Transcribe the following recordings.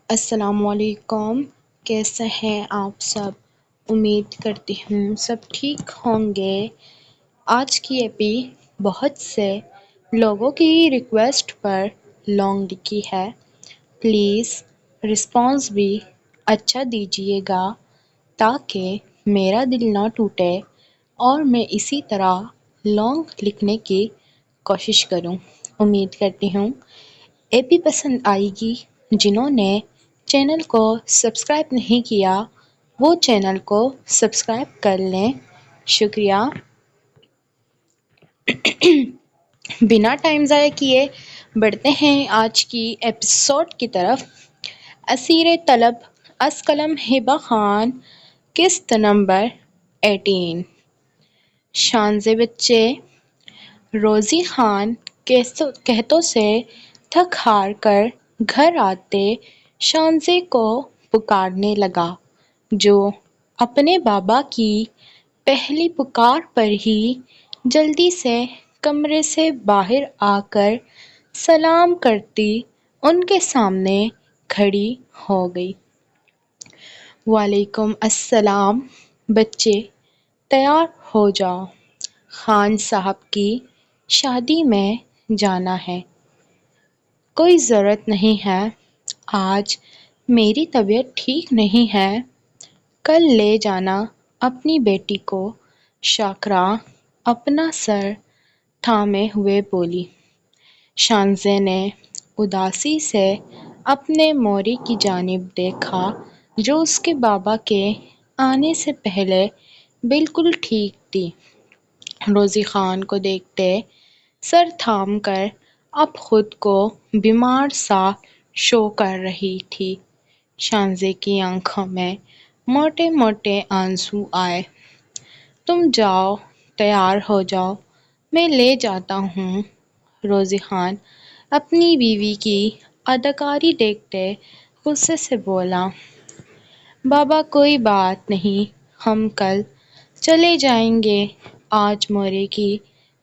السلام علیکم، کیسے ہیں آپ سب؟ امید کرتی ہوں سب ٹھیک ہوں گے۔ آج کی ایپی بہت سے لوگوں کی ریکویسٹ پر لانگ لکھی ہے، پلیز رسپانس بھی اچھا دیجیے گا تاکہ میرا دل نہ ٹوٹے اور میں اسی طرح لانگ لکھنے کی کوشش کروں۔ امید کرتی ہوں ایپی پسند آئے گی۔ جنہوں نے چینل کو سبسکرائب نہیں کیا وہ چینل کو سبسکرائب کر لیں۔ شکریہ۔ بنا ٹائم ضائع کیے بڑھتے ہیں آج کی ایپیسوڈ کی طرف۔ اسیر طلب از قلم ہبہ خان، قسط نمبر 18۔ شانزے بچے روزی خان قحطوں سے تھک ہار کر گھر آتے شانزے کو پکارنے لگا، جو اپنے بابا کی پہلی پکار پر ہی جلدی سے کمرے سے باہر آ کر سلام کرتی ان کے سامنے کھڑی ہو گئی۔ وعلیکم السلام بچے، تیار ہو جاؤ، خان صاحب کی شادی میں جانا ہے۔ کوئی ضرورت نہیں ہے، آج میری طبیعت ٹھیک نہیں ہے، کل لے جانا اپنی بیٹی کو۔ شاکرا اپنا سر تھامے ہوئے بولی۔ شانزے نے اداسی سے اپنے موری کی جانب دیکھا جو اس کے بابا کے آنے سے پہلے بالکل ٹھیک تھی۔ روزی خان کو دیکھتے سر تھام کر اب خود کو بیمار سا شو کر رہی تھی۔ شانزے کی آنکھوں میں موٹے موٹے آنسو آئے۔ تم جاؤ، تیار ہو جاؤ، میں لے جاتا ہوں۔ روزی خان اپنی بیوی کی اداکاری دیکھتے غصے سے بولا، بابا کوئی بات نہیں، ہم کل چلے جائیں گے، آج موری کی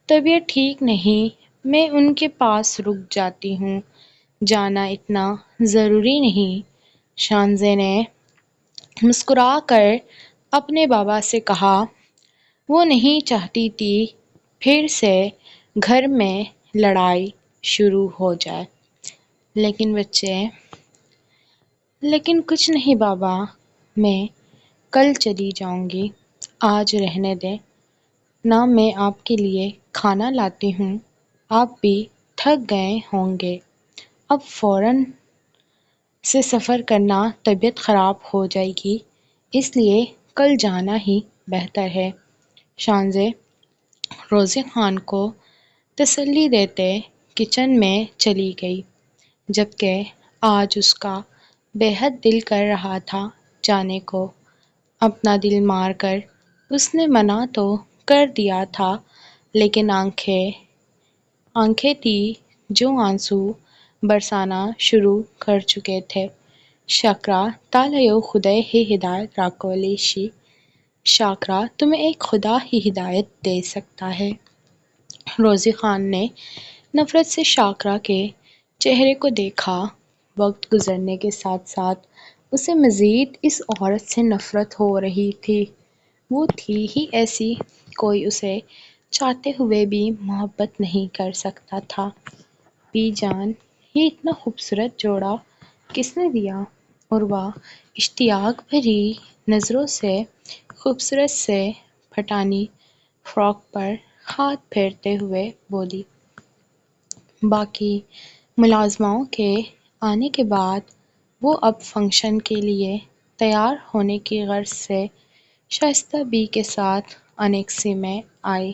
طبیعت ٹھیک نہیں، میں ان کے پاس رک جاتی ہوں، جانا اتنا ضروری نہیں۔ شانزے نے مسکرا کر اپنے بابا سے کہا، وہ نہیں چاہتی تھی پھر سے گھر میں لڑائی شروع ہو جائے۔ لیکن بچے، لیکن کچھ نہیں بابا، میں کل چلی جاؤں گی، آج رہنے دیں نا، میں آپ کے لیے کھانا لاتی ہوں، آپ بھی تھک گئے ہوں گے، اب فوراً سے سفر کرنا طبیعت خراب ہو جائے گی، اس لیے کل جانا ہی بہتر ہے۔ شانزے روزی خان کو تسلی دیتے کچن میں چلی گئی، جبکہ آج اس کا بے حد دل کر رہا تھا جانے کو۔ اپنا دل مار کر اس نے منع تو کر دیا تھا، لیکن آنکھیں تھی جو آنسو برسانا شروع کر چکے تھے۔ شاکرا تالیو خدای ہی ہدایت راکولیشی، شاکرا تمہیں ایک خدا ہی ہدایت دے سکتا ہے۔ روزی خان نے نفرت سے شاکرا کے چہرے کو دیکھا۔ وقت گزرنے کے ساتھ ساتھ اسے مزید اس عورت سے نفرت ہو رہی تھی۔ وہ تھی ہی ایسی، کوئی اسے چاہتے ہوئے بھی محبت نہیں کر سکتا تھا۔ پی جان، یہ اتنا خوبصورت جوڑا کس نے دیا؟ عروہ اشتیاق بھری نظروں سے خوبصورت سے پٹھانی فراک پر ہاتھ پھیرتے ہوئے بولی۔ باقی ملازماؤں کے آنے کے بعد وہ اب فنکشن کے لیے تیار ہونے کی غرض سے شائستہ بی کے ساتھ انیکسی میں آئی۔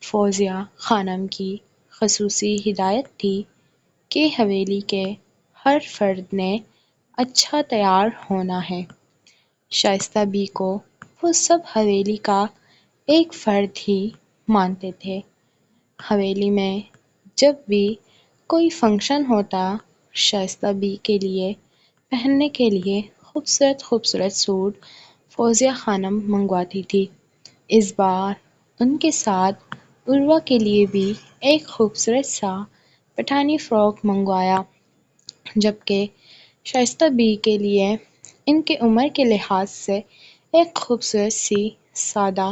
فوزیہ خانم کی خصوصی ہدایت تھی کہ حویلی کے ہر فرد نے اچھا تیار ہونا ہے۔ شائستہ بی کو وہ سب حویلی کا ایک فرد ہی مانتے تھے۔ حویلی میں جب بھی کوئی فنکشن ہوتا، شائستہ بی کے لیے پہننے کے لیے خوبصورت سوٹ فوزیہ خانم منگواتی تھی۔ اس بار ان کے ساتھ عروہ کے لیے بھی ایک خوبصورت سا پٹھانی فراک منگوایا، جبکہ شائستہ بی کے لیے ان کے عمر کے لحاظ سے ایک خوبصورت سی سادہ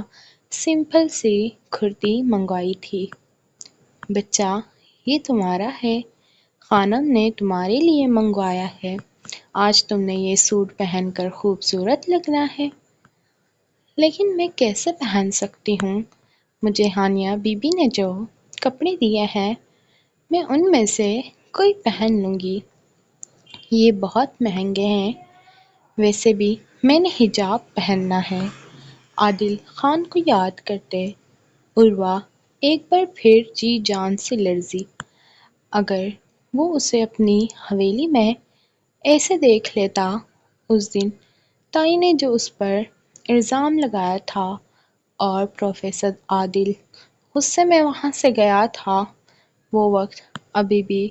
سمپل سی کرتی منگوائی تھی۔ بچہ یہ تمہارا ہے، خانم نے تمہارے لیے منگوایا ہے، آج تم نے یہ سوٹ پہن کر خوبصورت لگنا ہے۔ لیکن میں کیسے پہن سکتی ہوں؟ مجھے ہانیہ بی بی نے جو کپڑے دیے ہیں میں ان میں سے کوئی پہن لوں گی، یہ بہت مہنگے ہیں، ویسے بھی میں نے حجاب پہننا ہے۔ عادل خان کو یاد کرتے عروہ ایک بار پھر جی جان سے لرزی۔ اگر وہ اسے اپنی حویلی میں ایسے دیکھ لیتا، اس دن تائی نے جو اس پر الزام لگایا تھا اور پروفیسر عادل غصے میں وہاں سے گیا تھا، وہ وقت ابھی بھی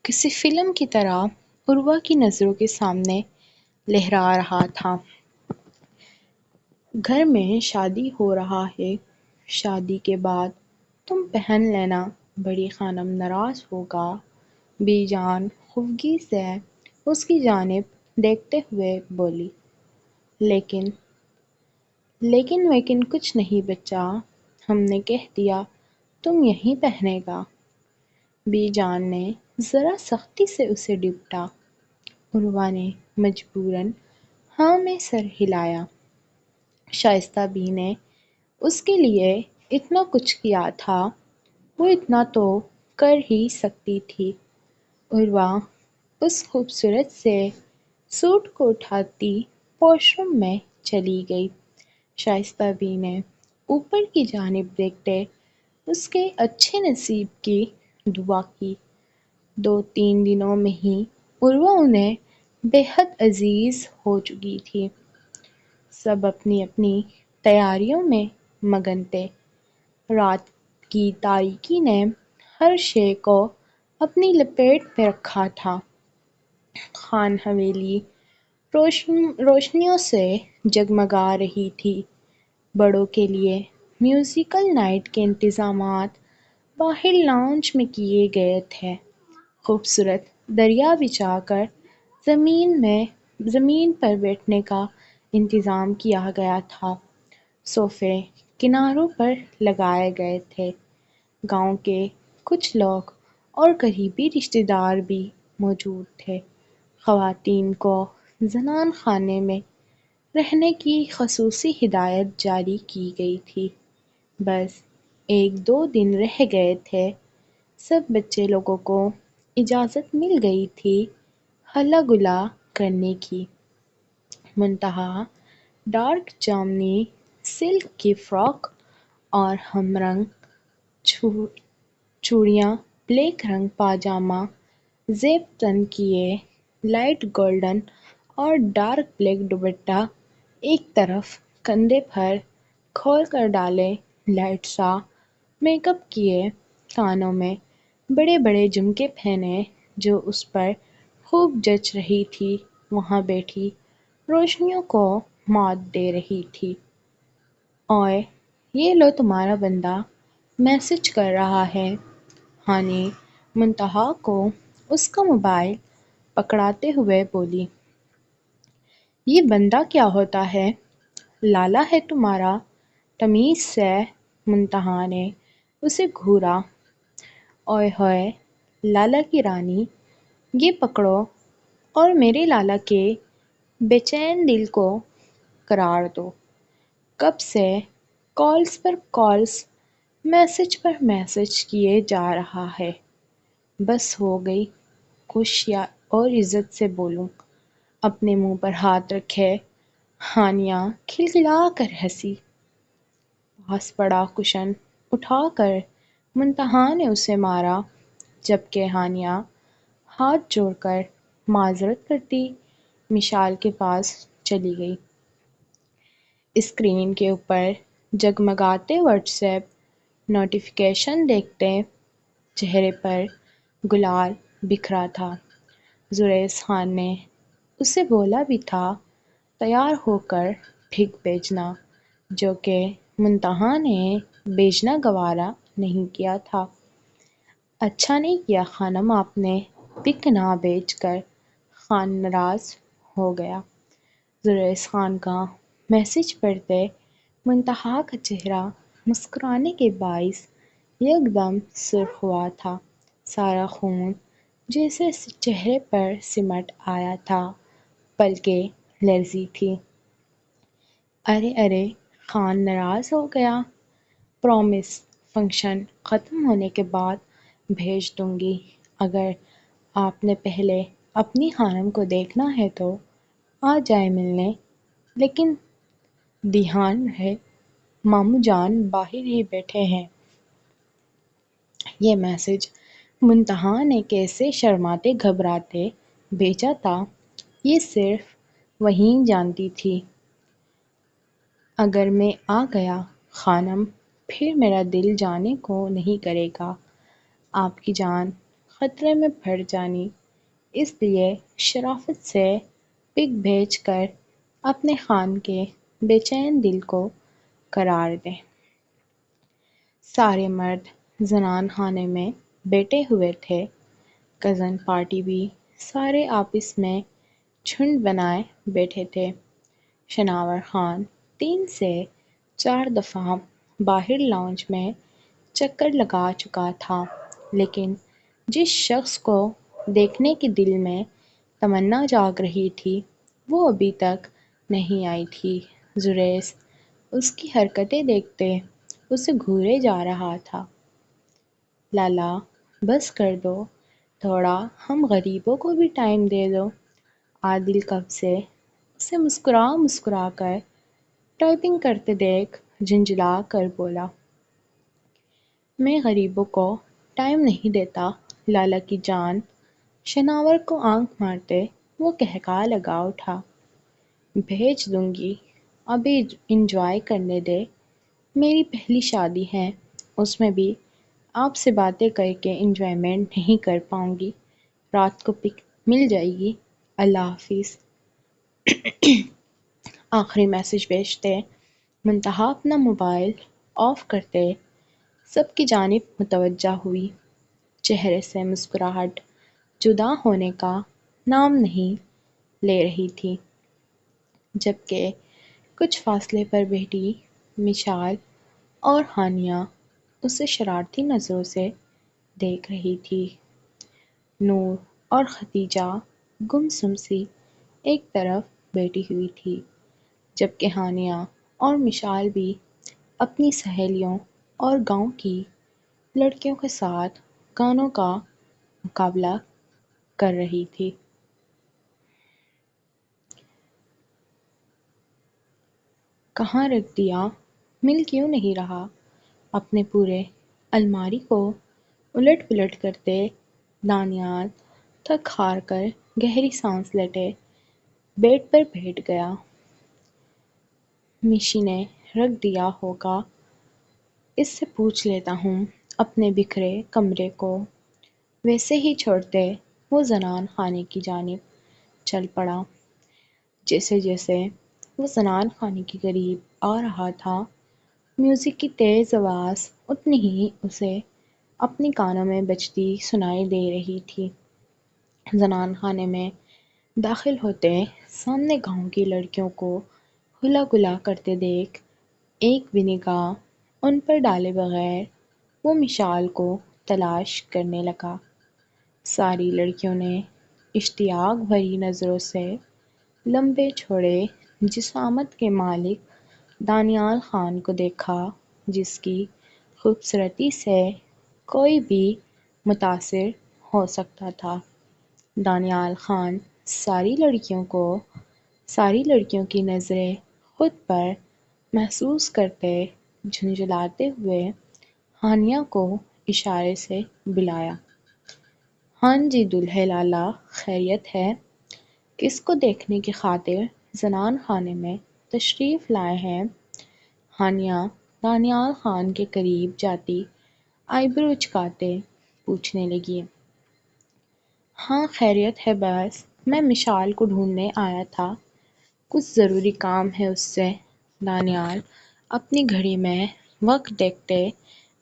کسی فلم کی طرح عروہ کی نظروں کے سامنے لہرا رہا تھا۔ گھر میں شادی ہو رہا ہے، شادی کے بعد تم پہن لینا، بڑی خانم ناراض ہوگا، بی جان خفگی سے اس کی جانب دیکھتے ہوئے بولی۔ لیکن ویکن کچھ نہیں بچہ، ہم نے کہہ دیا تم یہی پہنے گا۔ بی جان نے ذرا سختی سے اسے ڈپٹا۔ عروہ نے مجبوراً ہاں میں سر ہلایا۔ شائستہ بی نے اس کے لیے اتنا کچھ کیا تھا، وہ اتنا تو کر ہی سکتی تھی۔ عروہ اس خوبصورت سے سوٹ کو اٹھاتی واش روم میں چلی گئی۔ شائستہ بی نے اوپر کی جانب دیکھتے اس کے اچھے نصیب کی دعا کی۔ 2-3 دنوں میں ہی عروہ انہیں بے حد عزیز ہو چکی تھی۔ سب اپنی اپنی تیاریوں میں مگن تھے۔ رات کی تاریکی نے ہر شے کو اپنی لپیٹ میں رکھا تھا۔ خان حویلی روشنیوں سے جگمگا رہی تھی۔ بڑوں کے لیے میوزیکل نائٹ کے انتظامات باہر لاؤنج میں کیے گئے تھے۔ خوبصورت دریا بچھا کر زمین پر بیٹھنے کا انتظام کیا گیا تھا۔ صوفے کناروں پر لگائے گئے تھے۔ گاؤں کے کچھ لوگ اور قریبی رشتہ دار بھی موجود تھے۔ خواتین کو زنان خانے میں رہنے کی خصوصی ہدایت جاری کی گئی تھی۔ بس 1-2 دن رہ گئے تھے، سب بچے لوگوں کو اجازت مل گئی تھی ہلا گلا کرنے کی۔ منتہا ڈارک جامنی سلک کی فراک اور ہم رنگ چوڑیاں، بلیک رنگ پاجامہ، زیب تن کیے لائٹ گولڈن اور ڈارک بلیک دوپٹہ ایک طرف، کندھے پر کھول کر ڈالے لائٹ سا میک اپ کیے، کانوں میں بڑے بڑے جھمکے پہنے جو اس پر خوب جچ رہی تھی، وہاں بیٹھی روشنیوں کو مات دے رہی تھی۔ اوئے یہ لو تمہارا بندہ میسج کر رہا ہے، ہانی منتہا کو اس کا موبائل پکڑاتے ہوئے بولی۔ یہ بندہ کیا ہوتا ہے؟ لالا ہے تمہارا؟ تمیز سے منتہا نے اسے گھورا۔ اوئے ہوئے لالا کی رانی، یہ پکڑو اور میرے لالا کے بے چین دل کو قرار دو۔ کب سے کالز پر کالز، میسج پر میسج کیے جا رہا ہے، بس ہو گئی، خوش اور عزت سے بولوں۔ اپنے منہ پر ہاتھ رکھے ہانیہ کھلکھلا کر ہنسی۔ پاس پڑا کشن اٹھا کر منتہا نے اسے مارا، جبکہ ہانیہ ہاتھ جوڑ کر معذرت کرتی مشال کے پاس چلی گئی۔ اسکرین کے اوپر جگمگاتے واٹس ایپ نوٹیفیکیشن دیکھتے چہرے پر گلال بکھرا تھا۔ زریز خان نے اسے بولا بھی تھا تیار ہو کر پک بھیجنا، جو کہ منتہا نے بھیجنا گوارا نہیں کیا تھا۔ اچھا نہیں کیا خانم آپ نے پک نہ بھیج کر خان ناراض ہو گیا۔ زریس خان کا میسج پڑھتے منتہا کا چہرہ مسکرانے کے باعث یکدم سرخ ہوا تھا۔ سارا خون جیسے چہرے پر سمٹ آیا تھا، پلکیں لرزی تھیں۔ ارے ارے، خان ناراض ہو گیا؟ پرومس، فنکشن ختم ہونے کے بعد بھیج دوں گی۔ اگر آپ نے پہلے اپنی خانم کو دیکھنا ہے تو آ جائیں ملنے، لیکن دھیان رہے ماموں جان باہر ہی بیٹھے ہیں۔ یہ میسج منتہا نے کیسے شرماتے گھبراتے بھیجا تھا، یہ صرف وہی جانتی تھی۔ اگر میں آ گیا خانم، پھر میرا دل جانے کو نہیں کرے گا، آپ کی جان خطرے میں پڑ جانی، اس لیے شرافت سے پک بھیج کر اپنے خان کے بے چین دل کو قرار دیں۔ سارے مرد زنان خانے میں بیٹھے ہوئے تھے، کزن پارٹی بھی سارے آپس میں جھنڈ بنائے بیٹھے تھے۔ شناور خان 3 سے 4 دفعہ باہر لاؤنج میں چکر لگا چکا تھا، لیکن جس شخص کو دیکھنے کی دل میں تمنا جاگ رہی تھی وہ ابھی تک نہیں آئی تھی۔ زریس اس کی حرکتیں دیکھتے اسے گھورے جا رہا تھا۔ لالا، بس کر دو، تھوڑا ہم غریبوں کو بھی ٹائم دے دو۔ عادل کب سے اسے مسکرا مسکرا کر ٹائپنگ کرتے دیکھ جھنجھلا کر بولا۔ میں غریبوں کو ٹائم نہیں دیتا لالا کی جان۔ شناور کو آنکھ مارتے وہ قہقہا لگا اٹھا۔ بھیج دوں گی، ابھی انجوائے کرنے دے، میری پہلی شادی ہے، اس میں بھی آپ سے باتیں کر کے انجوائمنٹ نہیں کر پاؤں گی۔ رات کو پک مل جائے گی، اللہ حافظ۔ آخری میسج بھیجتے منتہا اپنا موبائل آف کرتے سب کی جانب متوجہ ہوئی۔ چہرے سے مسکراہٹ جدا ہونے کا نام نہیں لے رہی تھی، جبکہ کچھ فاصلے پر بیٹھی مشال اور ہانیہ اسے شرارتی نظروں سے دیکھ رہی تھی۔ نور اور ختیجہ گمسم سی ایک طرف بیٹھی ہوئی تھی، جبکہ ہانیہ اور مشال بھی اپنی سہیلیوں اور گاؤں کی لڑکیوں کے ساتھ گانوں کا مقابلہ کر رہی تھی۔ کہاں رکھ دیا؟ مل کیوں نہیں رہا؟ اپنے پورے الماری کو الٹ پلٹ کرتے دانیال تھک ہار کر گہری سانس لیتے بیڈ پر بیٹھ گیا۔ میشی نے رکھ دیا ہوگا، اس سے پوچھ لیتا ہوں۔ اپنے بکھرے کمرے کو ویسے ہی چھوڑتے وہ زنان خانے کی جانب چل پڑا۔ جیسے جیسے وہ زنان خانے کے قریب آ رہا تھا، میوزک کی تیز آواز اتنی ہی اسے اپنے کانوں میں بجتی سنائی دے رہی تھی۔ زنان خانے میں داخل ہوتے سامنے گاؤں کی لڑکیوں کو ہلا گلا کرتے دیکھ ایک بھی نگاہ ان پر ڈالے بغیر وہ مشال کو تلاش کرنے لگا۔ ساری لڑکیوں نے اشتیاق بھری نظروں سے لمبے چوڑے جسامت کے مالک دانیال خان کو دیکھا، جس کی خوبصورتی سے کوئی بھی متاثر ہو سکتا تھا۔ دانیال خان ساری لڑکیوں کی نظریں خود پر محسوس کرتے جھنجھلاتے ہوئے ہانیہ کو اشارے سے بلایا۔ ہاں جی دولہے لالا، خیریت ہے؟ کس کو دیکھنے کی خاطر زنان خانے میں تشریف لائے ہیں؟ ہانیہ دانیال خان کے قریب جاتی آئی برو اچکاتے پوچھنے لگی۔ ہاں خیریت ہے، بس میں مشال کو ڈھونڈنے آیا تھا، کچھ ضروری کام ہے اس سے۔ دانیال اپنی گھڑی میں وقت دیکھتے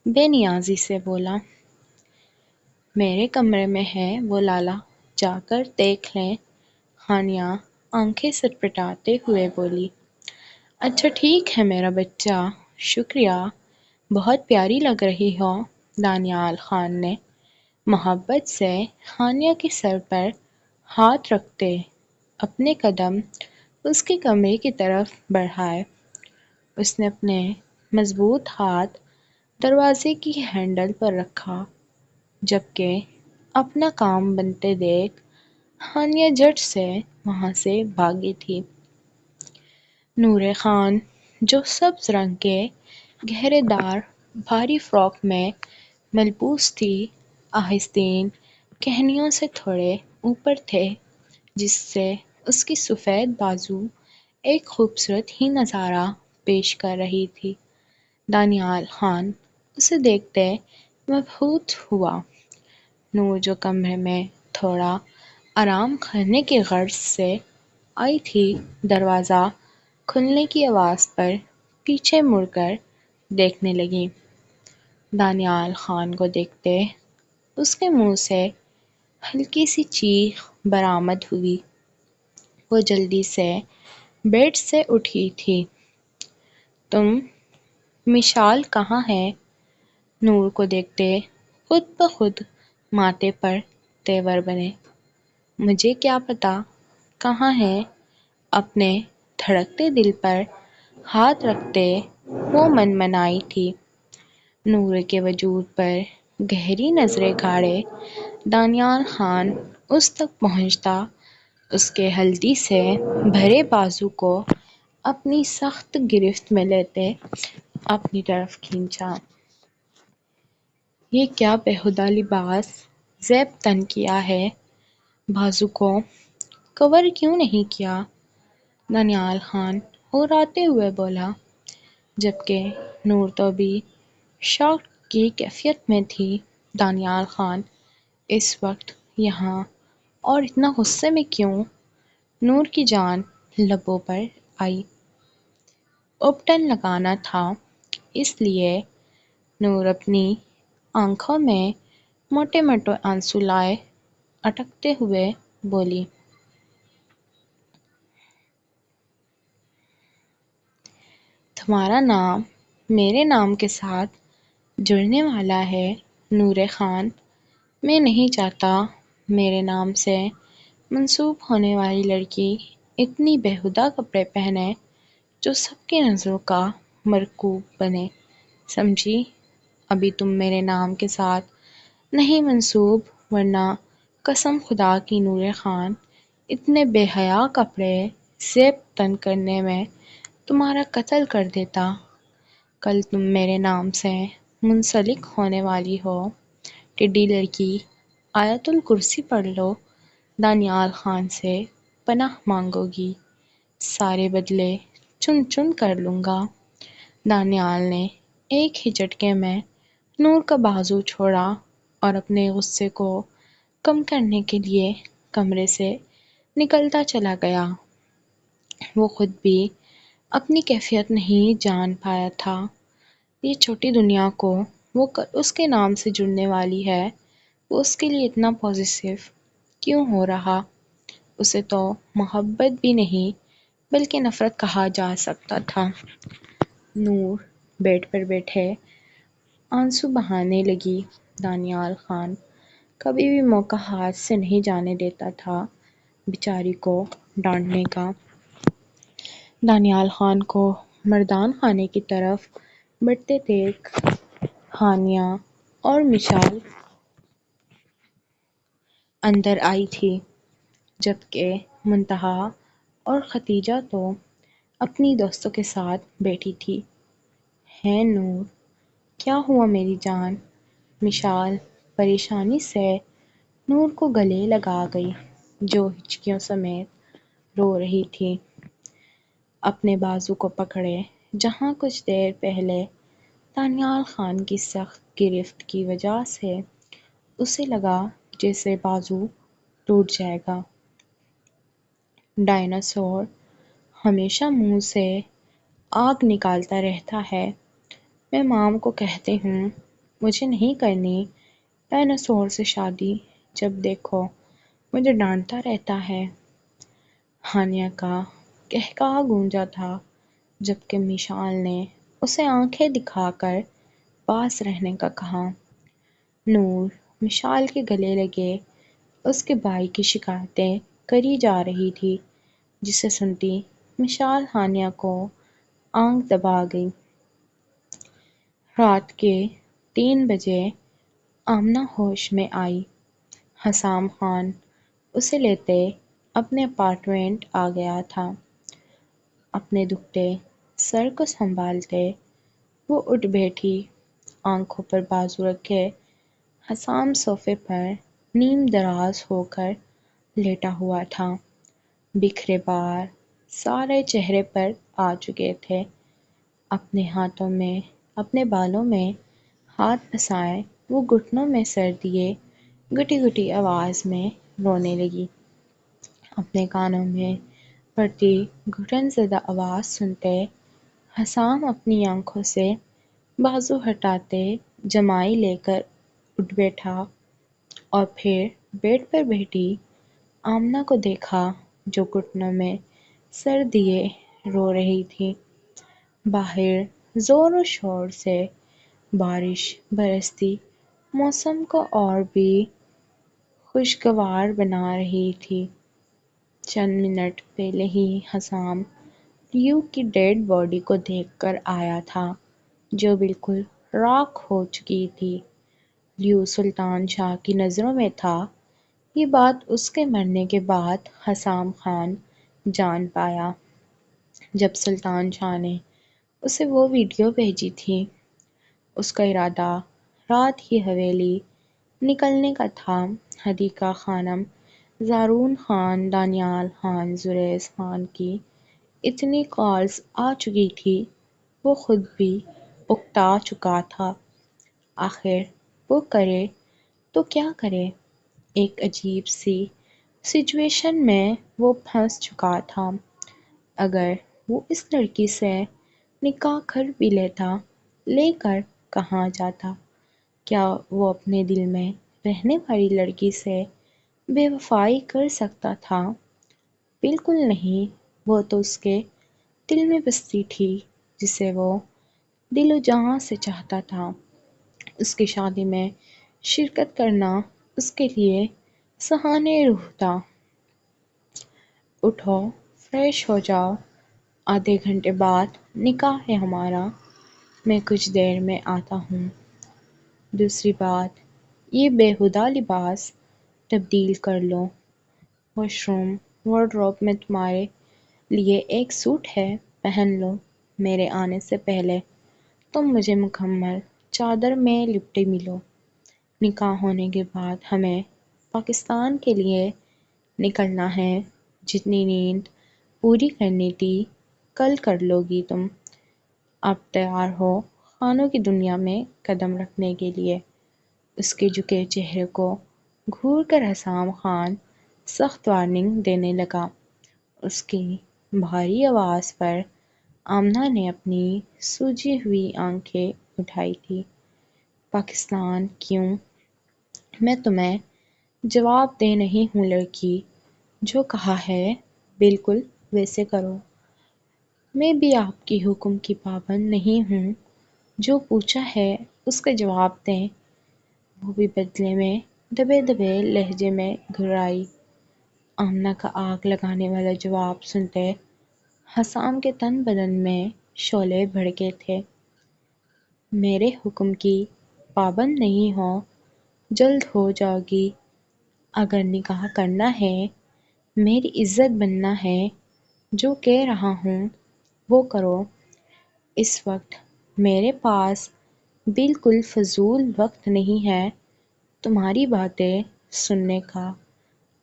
بے نیازی سے بولا۔ میرے کمرے میں ہے وہ لالا، جا کر دیکھ لیں۔ ہانیہ آنکھیں سٹپٹاتے ہوئے بولی۔ اچھا ٹھیک ہے میرا بچہ، شکریہ، بہت پیاری لگ رہی ہو۔ دانیال خان نے محبت سے ہانیہ کے سر پر ہاتھ رکھتے اپنے قدم اس کے کمرے کی طرف بڑھائے۔ اس نے اپنے مضبوط ہاتھ دروازے کی ہینڈل پر رکھا، جبکہ اپنا کام بنتے دیکھ ہانیہ جھٹ سے وہاں سے بھاگی تھی۔ نور خان جو سبز رنگ کے گہرے دار بھاری فراک میں ملبوس تھی، آستین کہنیوں سے تھوڑے اوپر تھے، جس سے اس کی سفید بازو ایک خوبصورت ہی نظارہ پیش کر رہی تھی۔ دانیال خان اسے دیکھتے مبہوت ہوا۔ نور جو کمرے میں تھوڑا آرام کرنے کی غرض سے آئی تھی، دروازہ کھلنے کی آواز پر پیچھے مڑ کر دیکھنے لگی۔ دانیال خان کو دیکھتے اس کے منہ سے ہلکی سی چیخ برآمد ہوئی۔ وہ جلدی سے بیڈ سے اٹھی تھی۔ تم، مشال کہاں ہے؟ نور کو دیکھتے خود بخود ماتھے پر تیور بنے۔ مجھے کیا پتا کہاں ہے؟ اپنے دھڑکتے دل پر ہاتھ رکھتے وہ منمنائی تھی۔ نور کے وجود پر گہری نظریں گاڑے دانیال خان اس تک پہنچتا، اس کے ہلدی سے بھرے بازو کو اپنی سخت گرفت میں لیتے اپنی طرف کھینچا۔ یہ کیا بیہودہ لباس زیب تن کیا ہے؟ بازو کو کور کیوں نہیں کیا؟ دانیال خان ہراتے ہوئے بولا، جبکہ نور تو بھی شاک کی کیفیت میں تھی۔ دانیال خان اس وقت یہاں اور اتنا غصے میں کیوں؟ نور کی جان لبوں پر آئی۔ اپٹن لگانا تھا، اس لیے۔ نور اپنی آنکھوں میں موٹے موٹے آنسو لائے اٹکتے ہوئے بولی۔ تمہارا نام میرے نام کے ساتھ جڑنے والا ہے نور خان۔ میں نہیں چاہتا میرے نام سے منسوب ہونے والی لڑکی اتنی بیہودہ کپڑے پہنے جو سب کی نظروں کا مرکوب بنے، سمجھی؟ ابھی تم میرے نام کے ساتھ نہیں منسوب، ورنہ قسم خدا کی نور خان اتنے بے حیا کپڑے زیب تن کرنے میں تمہارا قتل کر دیتا۔ کل تم میرے نام سے منسلک ہونے والی ہو، ٹڈی لڑکی، آیت الکرسی پڑھ لو، دانیال خان سے پناہ مانگو گی، سارے بدلے چن چن کر لوں گا۔ دانیال نے ایک ہی جھٹکے میں نور کا بازو چھوڑا اور اپنے غصے کو کم کرنے کے لیے کمرے سے نکلتا چلا گیا۔ وہ خود بھی اپنی کیفیت نہیں جان پایا تھا۔ یہ چھوٹی دنیا کو وہ اس کے نام سے جڑنے والی ہے، وہ اس کے لیے اتنا پوزیسو کیوں ہو رہا؟ اسے تو محبت بھی نہیں بلکہ نفرت کہا جا سکتا تھا۔ نور بیڈ پر بیٹھے آنسو بہانے لگی۔ دانیال خان کبھی بھی موقع ہاتھ سے نہیں جانے دیتا تھا بیچاری کو ڈانٹنے کا۔ دانیال خان کو مردان خانے کی طرف بڑھتے دیکھ ہانیہ اور مشال اندر آئی تھی، جبکہ منتہا اور خدیجہ تو اپنی دوستوں کے ساتھ بیٹھی تھی۔ ہے نور، کیا ہوا میری جان؟ مشال پریشانی سے نور کو گلے لگا گئی، جو ہچکیوں سمیت رو رہی تھی۔ اپنے بازو کو پکڑے جہاں کچھ دیر پہلے دانیال خان کی سخت گرفت کی وجہ سے اسے لگا جیسے بازو ٹوٹ جائے گا۔ ڈائناسور ہمیشہ منہ سے آگ نکالتا رہتا ہے۔ میں مام کو کہتی ہوں مجھے نہیں کرنی ڈائناسور سے شادی، جب دیکھو مجھے ڈانٹتا رہتا ہے۔ ہانیہ کا قہقہہ گونجا تھا جبکہ مشال نے اسے آنکھیں دکھا کر پاس رہنے کا کہا۔ نور مشال کے گلے لگے اس کے بھائی کی شکایتیں کری جا رہی تھی جسے سنتی مشال ہانیہ کو آنکھ دبا گئی۔ رات کے 3 بجے آمنہ ہوش میں آئی۔ حسام خان اسے لیتے اپنے اپارٹمنٹ آ گیا تھا۔ اپنے دکھتے سر کو سنبھالتے وہ اٹھ بیٹھی۔ آنکھوں پر بازو رکھے حسام صوفے پر نیم دراز ہو کر لیٹا ہوا تھا۔ بکھرے بال سارے چہرے پر آ چکے تھے۔ اپنے ہاتھوں میں اپنے بالوں میں ہاتھ پھنسائے وہ گھٹنوں میں سر دیے گھٹی گھٹی آواز میں رونے لگی۔ اپنے کانوں میں پڑتی گھٹن زدہ آواز سنتے حسام اپنی آنکھوں سے بازو ہٹاتے جمائی لے کر اٹھ بیٹھا اور پھر بیڈ پر بیٹھی آمنہ کو دیکھا جو گھٹنوں میں سر دیے رو رہی تھی۔ باہر زور و شور سے بارش برستی موسم کو اور بھی خوشگوار بنا رہی تھی۔ چند منٹ پہلے ہی حسام لیو کی ڈیڈ باڈی کو دیکھ کر آیا تھا جو بالکل راکھ ہو چکی تھی۔ لیو سلطان شاہ کی نظروں میں تھا۔ یہ بات اس کے مرنے کے بعد حسام خان جان پایا جب سلطان شاہ نے اسے وہ ویڈیو بھیجی تھی۔ اس کا ارادہ رات ہی حویلی نکلنے کا تھا۔ حدیقہ خانم، زارون خان، دانیال خان، زریز خان کی اتنی کالز آ چکی تھی وہ خود بھی اکتا چکا تھا۔ آخر وہ کرے تو کیا کرے؟ ایک عجیب سی سچویشن میں وہ پھنس چکا تھا۔ اگر وہ اس لڑکی سے نکاح کر بھی لیتا، لے کر کہاں جاتا؟ کیا وہ اپنے دل میں رہنے والی لڑکی سے بے وفائی کر سکتا تھا؟ بالکل نہیں۔ وہ تو اس کے دل میں بستی تھی جسے وہ دل و جان سے چاہتا تھا۔ اس کی شادی میں شرکت کرنا اس کے لیے سہانے روح تھا۔ اٹھو، فریش ہو جاؤ، آدھے گھنٹے بعد نکاح ہے ہمارا، میں کچھ دیر میں آتا ہوں۔ دوسری بات، یہ بیہودہ لباس تبدیل کر لو۔ واش روم وارڈروب میں تمہارے لیے ایک سوٹ ہے، پہن لو۔ میرے آنے سے پہلے تم مجھے مکمل چادر میں لپٹے ملو۔ نکاح ہونے کے بعد ہمیں پاکستان کے لیے نکلنا ہے۔ جتنی نیند پوری کرنی تھی کل کر لو گی تم۔ اب تیار ہو خانوں کی دنیا میں قدم رکھنے کے لیے۔ اس کے جھکے چہرے کو گھور کر حسام خان سخت وارننگ دینے لگا۔ اس کی بھاری آواز پر آمنہ نے اپنی سوجی ہوئی آنکھیں اٹھائی تھیں۔ پاکستان کیوں؟ میں تمہیں جواب دے نہیں ہوں لڑکی، جو کہا ہے بالکل ویسے کرو۔ میں بھی آپ کی حکم کی پابند نہیں ہوں، جو پوچھا ہے اس کا جواب دیں۔ وہ بھی بدلے میں دبے دبے لہجے میں گھررائی۔ آمنہ کا آگ لگانے والا جواب سنتے حسام کے تن بدن میں شعلے بھڑکے تھے۔ میرے حکم کی پابند نہیں ہو، جلد ہو جاؤ گی۔ اگر نکاح کرنا ہے، میری عزت بننا ہے، جو کہہ رہا ہوں وہ کرو۔ اس وقت میرے پاس بالکل فضول وقت نہیں ہے تمہاری باتیں سننے کا۔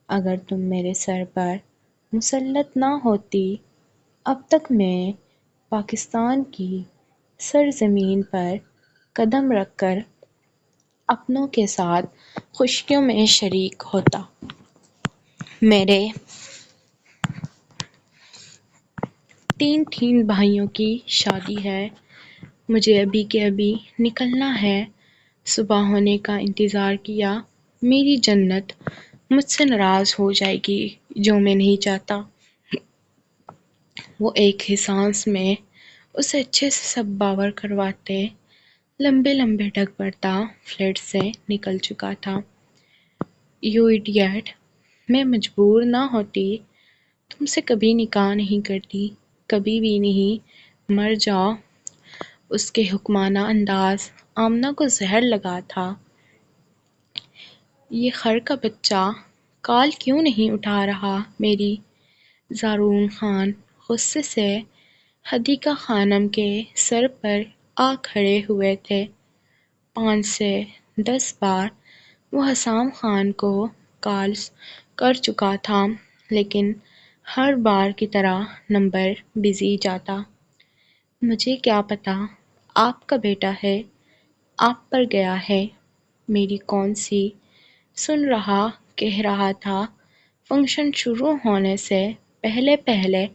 اگر تم میرے سر پر مسلط نہ ہوتی، اب تک میں پاکستان کی سرزمین پر قدم رکھ کر اپنوں کے ساتھ خوشیوں میں شریک ہوتا۔ میرے 3 بھائیوں کی شادی ہے، مجھے ابھی کے ابھی نکلنا ہے۔ صبح ہونے کا انتظار کیا، میری جنت مجھ سے ناراض ہو جائے گی، جو میں نہیں چاہتا۔ وہ ایک ہی سانس میں اسے اچھے سے سب باور کرواتے، لمبے لمبے ڈگ پڑتا فلیٹ سے نکل چکا تھا۔ یو ایڈیٹ، میں مجبور نہ ہوتی تم سے کبھی نکاح نہیں کرتی، کبھی بھی نہیں، مر جاؤ۔ اس کے حکمانہ انداز آمنہ کو زہر لگا تھا۔ یہ خر کا بچہ کال کیوں نہیں اٹھا رہا میری؟ زارون خان غصے سے حدیقہ خانم کے سر پر آ کھڑے ہوئے تھے۔ 5 سے 10 بار وہ حسام خان کو کالز کر چکا تھا، لیکن ہر بار کی طرح نمبر بزی جاتا۔ مجھے کیا پتا آپ کا بیٹا ہے، آپ پر گیا ہے۔ میری کون سی سن رہا کہہ رہا تھا فنکشن شروع ہونے سے پہلے پہلے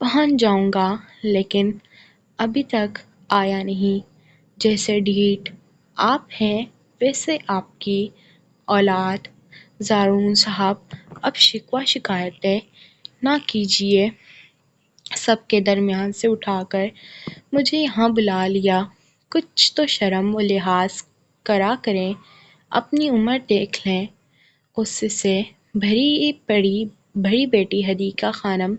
پہنچ جاؤں گا، لیکن ابھی تک آیا نہیں۔ جیسے ڈھیٹ آپ ہیں ویسے آپ کی اولاد۔ زارون صاحب اب شکوہ شکایتیں نہ کیجیے، سب کے درمیان سے اٹھا کر مجھے یہاں بلا لیا، کچھ تو شرم و لحاظ کرا کریں، اپنی عمر دیکھ لیں۔ غصے سے بڑی بیٹی حدیقہ خانم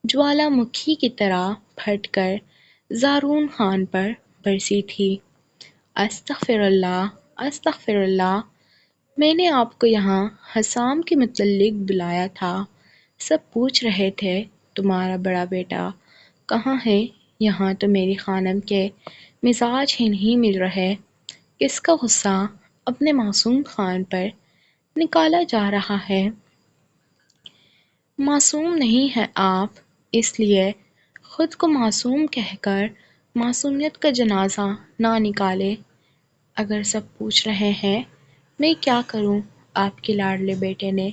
جوالا مکھی کی طرح پھٹ کر زارون خان پر برسی تھی۔ استغفر اللہ، استغفر اللہ، میں نے آپ کو یہاں حسام کے متعلق بلایا تھا، سب پوچھ رہے تھے تمہارا بڑا بیٹا کہاں ہے؟ یہاں تو میری خانم کے مزاج ہی نہیں مل رہے۔ کس کا غصہ اپنے معصوم خان پر نکالا جا رہا ہے؟ معصوم نہیں ہیں آپ، اس لیے خود کو معصوم کہہ کر معصومیت کا جنازہ نہ نکالے۔ اگر سب پوچھ رہے ہیں میں کیا کروں، آپ کے لاڈلے بیٹے نے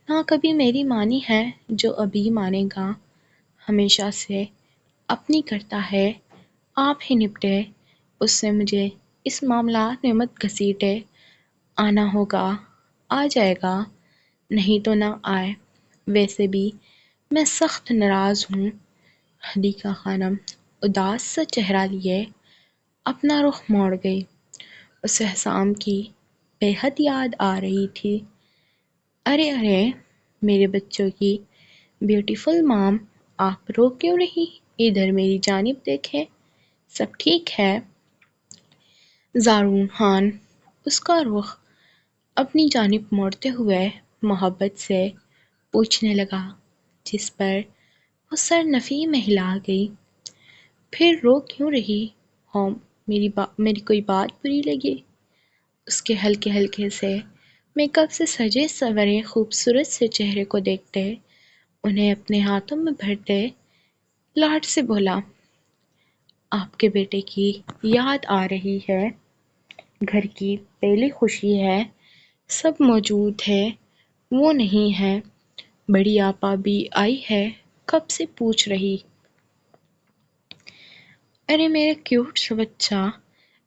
نہ کبھی میری مانی ہے جو ابھی مانے گا، ہمیشہ سے اپنی کرتا ہے۔ آپ ہی نپٹے اس سے، مجھے اس معاملات میں مت گھسیٹے۔ آنا ہوگا آ جائے گا، نہیں تو نہ آئے۔ ویسے بھی میں سخت ناراض ہوں۔ حدیقہ خانم اداس سا چہرہ لیے اپنا رخ موڑ گئی۔ اسے حسام کی بے حد یاد آ رہی تھی۔ ارے ارے میرے بچوں کی بیوٹیفل مام، آپ رو کیوں رہی؟ ادھر میری جانب دیکھیں، سب ٹھیک ہے؟ زارون خان اس کا رخ اپنی جانب موڑتے ہوئے محبت سے پوچھنے لگا، جس پر وہ سر نفی میں ہلا گئی۔ پھر رو کیوں رہی ہو؟ میری کوئی بات بری لگی؟ اس کے ہلکے ہلکے سے میک اپ سے سجے سنورے خوبصورت سے چہرے کو دیکھتے، انہیں اپنے ہاتھوں میں بھرتے لاڈ سے بولا، آپ کے بیٹے کی یاد آ رہی ہے، گھر کی پہلی خوشی ہے، سب موجود ہے، وہ نہیں ہے، بڑی آپا بھی آئی ہے، کب سے پوچھ رہی۔ ارے میرا کیوٹ سا بچہ،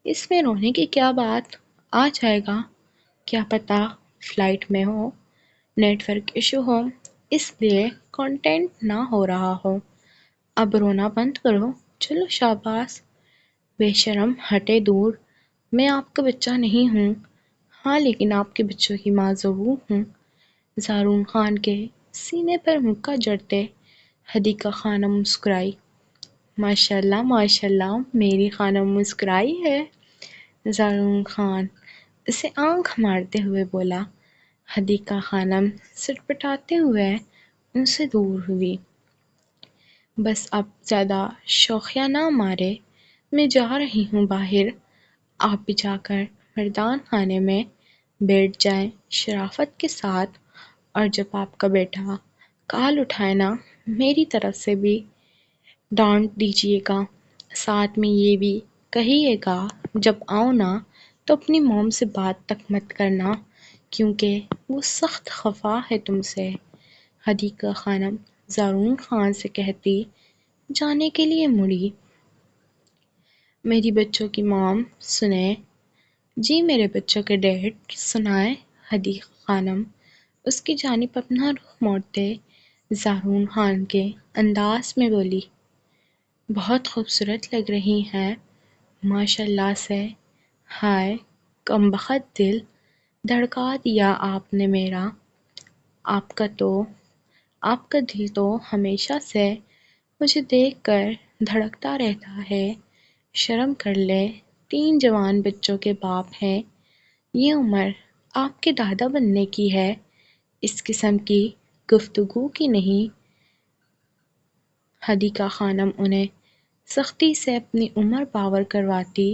اس میں رونے کی کیا بات، آ جائے گا۔ کیا پتا فلائٹ میں ہو، نیٹ ورک ایشو ہو، اس لیے کانٹیکٹ نہ ہو رہا ہو۔ اب رونا بند کرو، چلو شاباش۔ بے شرم ہٹے دور، میں آپ کا بچہ نہیں ہوں، ہاں لیکن آپ کے بچوں کی ماں ضرور ہوں۔ زارون خان کے سینے پر مکہ جڑتے حدیقہ خانم مسکرائی۔ ماشاءاللہ ماشاءاللہ، میری خانم مسکرائی ہے؟ زارون خان اسے آنکھ مارتے ہوئے بولا۔ حدیقہ خانم سٹپٹاتے ہوئے ان سے دور ہوئی۔ بس اب زیادہ شوخیاں نہ مارے، میں جا رہی ہوں باہر، آپ بھی جا کر مردان خانے میں بیٹھ جائیں شرافت کے ساتھ، اور جب آپ کا بیٹا کال اٹھائے نا، میری طرف سے بھی ڈانٹ دیجیے گا، ساتھ میں یہ بھی کہیے گا جب آؤں نا تو اپنی موم سے بات تک مت کرنا، کیونکہ وہ سخت خفا ہے تم سے۔ حدیقہ خانم زارون خان سے کہتی جانے کے لیے مڑی۔ میری بچوں کی موم سنیں۔ جی میرے بچوں کے ڈیڈ سنائیں۔ حدیقہ خانم اس کی جانب اپنا رخ موڑتے زارون خان کے انداز میں بولی۔ بہت خوبصورت لگ رہی ہیں ماشاء اللہ سے۔ ہائے کمبخت دل، دھڑکا دیا آپ نے میرا۔ آپ کا دل تو ہمیشہ سے مجھے دیکھ کر دھڑکتا رہتا ہے۔ شرم کر لے، 3 جوان بچوں کے باپ ہیں۔ یہ عمر آپ کے دادا بننے کی ہے، اس قسم کی گفتگو کی نہیں۔ حدیقہ خانم انہیں سختی سے اپنی عمر باور کرواتی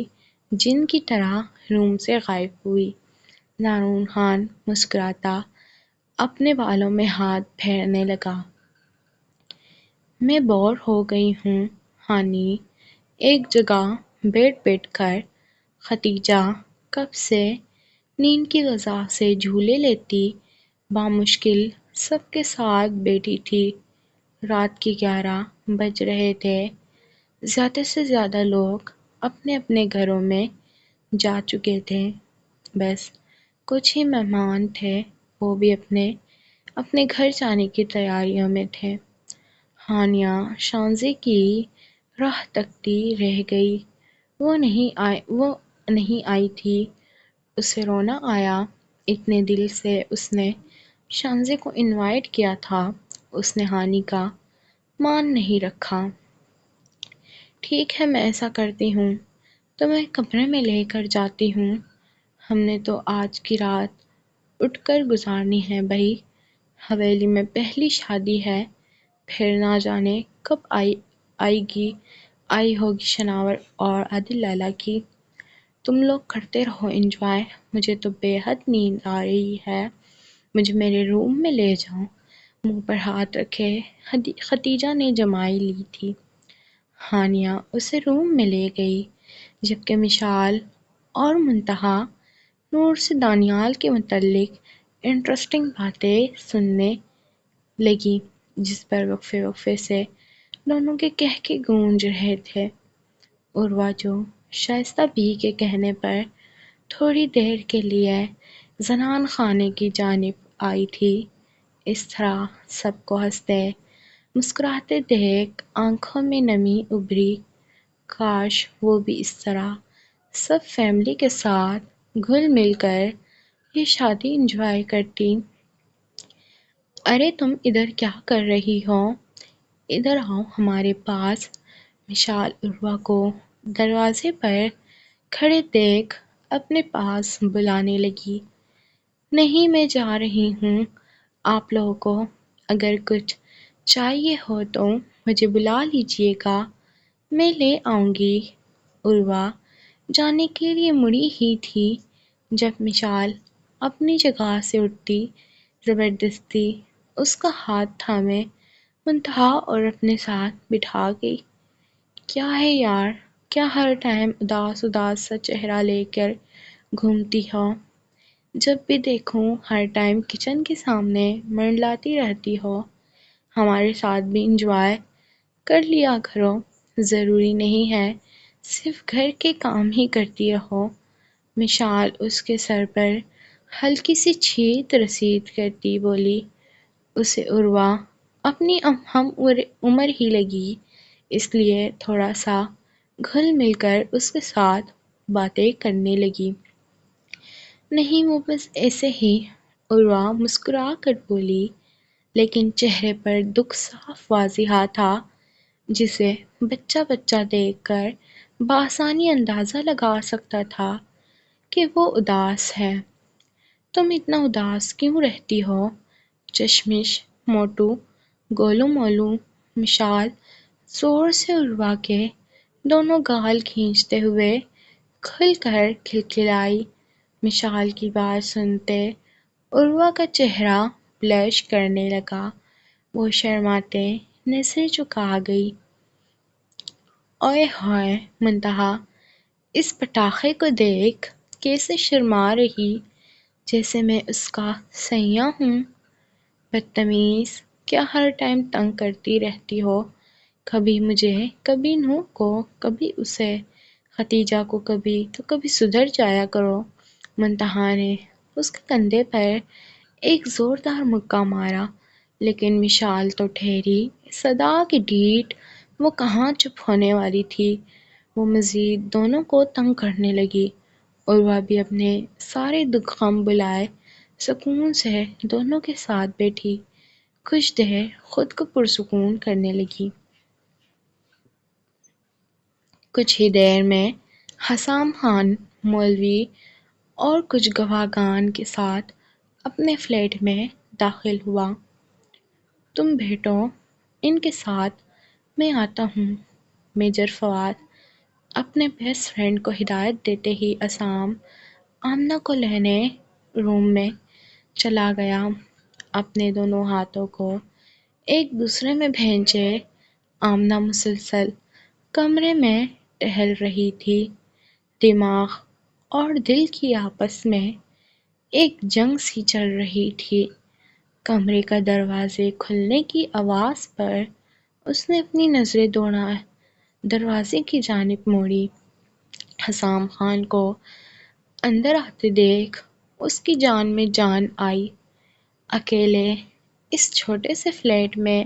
جن کی طرح روم سے غائب ہوئی۔ زارون خان مسکراتا اپنے بالوں میں ہاتھ پھیرنے لگا۔ میں بور ہو گئی ہوں ہانی، ایک جگہ بیٹھ کر۔ ختیجہ کب سے نیند کی وجہ سے جھولے لیتی بامشکل سب کے ساتھ بیٹھی تھی۔ رات کے 11 بج رہے تھے۔ زیادہ سے زیادہ لوگ اپنے اپنے گھروں میں جا چکے تھے، بس کچھ ہی مہمان تھے، وہ بھی اپنے اپنے گھر جانے کی تیاریوں میں تھے۔ ہانیہ شانزے کی راہ تکتی رہ گئی۔ وہ نہیں آئی تھی۔ اسے رونا آیا۔ اتنے دل سے اس نے شانزے کو انوائٹ کیا تھا، اس نے ہانی کا مان نہیں رکھا۔ ٹھیک ہے میں ایسا کرتی ہوں، تمہیں کمرے میں لے کر جاتی ہوں۔ ہم نے تو آج کی رات اٹھ کر گزارنی ہے بھئی، حویلی میں پہلی شادی ہے، پھر نہ جانے کب آئی ہوگی شناور اور عادل لالا کی۔ تم لوگ کرتے رہو انجوائے، مجھے تو بے حد نیند آ رہی ہے، مجھے میرے روم میں لے جاؤ۔ منہ پر ہاتھ رکھے ختیجہ نے جمائی لی تھی۔ ہانیہ اسے روم میں لے گئی، جبکہ مشال اور منتہا نور سے دانیال کے متعلق انٹرسٹنگ باتیں سننے لگی، جس پر وقفے سے دونوں کے قہقہے گونج رہے تھے۔ عروہ جو شائستہ بی کے کہنے پر تھوڑی دیر کے لیے زنان خانے کی جانب آئی تھی، اس طرح سب کو ہنستے مسکراتے دیکھ آنکھوں میں نمی ابھری۔ کاش وہ بھی اس طرح سب فیملی کے ساتھ گھل مل کر یہ شادی انجوائے کرتی۔ ارے تم ادھر کیا کر رہی ہو؟ ادھر آؤ ہمارے پاس۔ مشال عروہ کو دروازے پر کھڑے دیکھ اپنے پاس بلانے لگی۔ نہیں میں جا رہی ہوں، آپ لوگوں کو اگر کچھ چاہیے ہو تو مجھے بلا لیجیے گا، میں لے آؤں گی۔ عروہ جانے کے لیے مڑی ہی تھی جب مشال اپنی جگہ سے اٹھتی زبردستی اس کا ہاتھ تھامے منتہا اور اپنے ساتھ بٹھا گئی۔ کیا ہے یار، کیا ہر ٹائم اداس سا چہرہ لے کر گھومتی ہو؟ جب بھی دیکھوں ہر ٹائم کچن کے سامنے منڈلاتی رہتی ہو۔ ہمارے ساتھ بھی انجوائے کر لیا کرو، ضروری نہیں ہے صرف گھر کے کام ہی کرتی رہو۔ مشال اس کے سر پر ہلکی سی چھیٹ رسید کرتی بولی۔ اسے عروہ اپنی ہم عمر ہی لگی، اس لیے تھوڑا سا گھل مل کر اس کے ساتھ باتیں کرنے لگی۔ نہیں وہ بس ایسے ہی، عروہ مسکرا کر بولی، لیکن چہرے پر دکھ صاف واضح تھا، جسے بچہ دیکھ کر بآسانی اندازہ لگا سکتا تھا کہ وہ اداس ہے۔ تم اتنا اداس کیوں رہتی ہو؟ چشمش، موٹو، گولو مولو۔ مشال زور سے عروہ کے دونوں گال کھینچتے ہوئے کھل کر کھلکھلائی۔ مشال کی بات سنتے عروہ کا چہرہ بلش کرنے لگا، وہ شرماتے نظریں چکا گئی۔ اوئے ہوئے منتہا اس پٹاخے کو دیکھ کیسے شرما رہی، جیسے میں اس کا سیاں ہوں۔ بدتمیز، کیا ہر ٹائم تنگ کرتی رہتی ہو، کبھی مجھے، کبھی نور کو، کبھی اسے، ختیجہ کو، کبھی سدھر جایا کرو۔ منتہا نے اس کے کندھے پر ایک زوردار مکہ مارا۔ لیکن مشال تو ٹھہری، صدا کی ڈیٹ وہ کہاں چپ ہونے والی تھی۔ وہ مزید دونوں کو تنگ کرنے لگی، اور وہ بھی اپنے سارے دکھ غم بلائے سکون سے دونوں کے ساتھ بیٹھی کچھ دیر خود کو پرسکون کرنے لگی۔ کچھ ہی دیر میں حسام خان مولوی اور کچھ گواہگان کے ساتھ اپنے فلیٹ میں داخل ہوا۔ تم بیٹھو ان کے ساتھ، میں آتا ہوں۔ میجر فواد اپنے بیسٹ فرینڈ کو ہدایت دیتے ہی آمنہ کو لینے روم میں چلا گیا۔ اپنے دونوں ہاتھوں کو ایک دوسرے میں بھینچے آمنہ مسلسل کمرے میں ٹہل رہی تھی۔ دماغ اور دل کی آپس میں ایک جنگ سی چل رہی تھی۔ کمرے کا دروازے کھلنے کی آواز پر اس نے اپنی نظریں دروازے کی جانب موڑی۔ حسام خان کو اندر آتے دیکھ اس کی جان میں جان آئی۔ اکیلے اس چھوٹے سے فلیٹ میں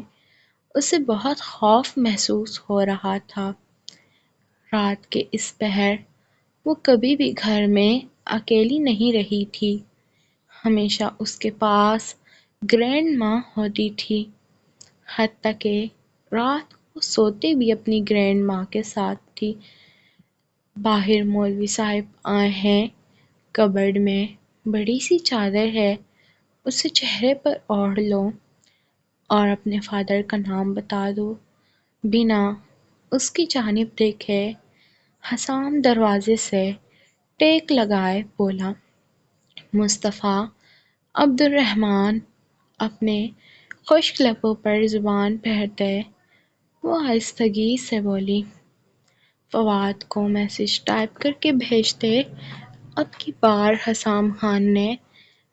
اسے بہت خوف محسوس ہو رہا تھا۔ رات کے اس پہر وہ کبھی بھی گھر میں اکیلی نہیں رہی تھی۔ ہمیشہ اس کے پاس گرینڈ ماں ہوتی تھی، حتیٰ کہ رات کو سوتے بھی اپنی گرینڈ ماں کے ساتھ تھی۔ باہر مولوی صاحب آئے ہیں، کبرڈ میں بڑی سی چادر ہے، اسے چہرے پر اوڑھ لو اور اپنے فادر کا نام بتا دو۔ بنا اس کی جانب دیکھے حسام دروازے سے ٹیک لگائے بولا، مصطفیٰ عبد الرحمن۔ اپنے خشک لبوں پر زبان پھیرتے وہ آہستگی سے بولی، فواد کو میسج ٹائپ کر کے بھیجتے۔ اب کی بار حسام خان نے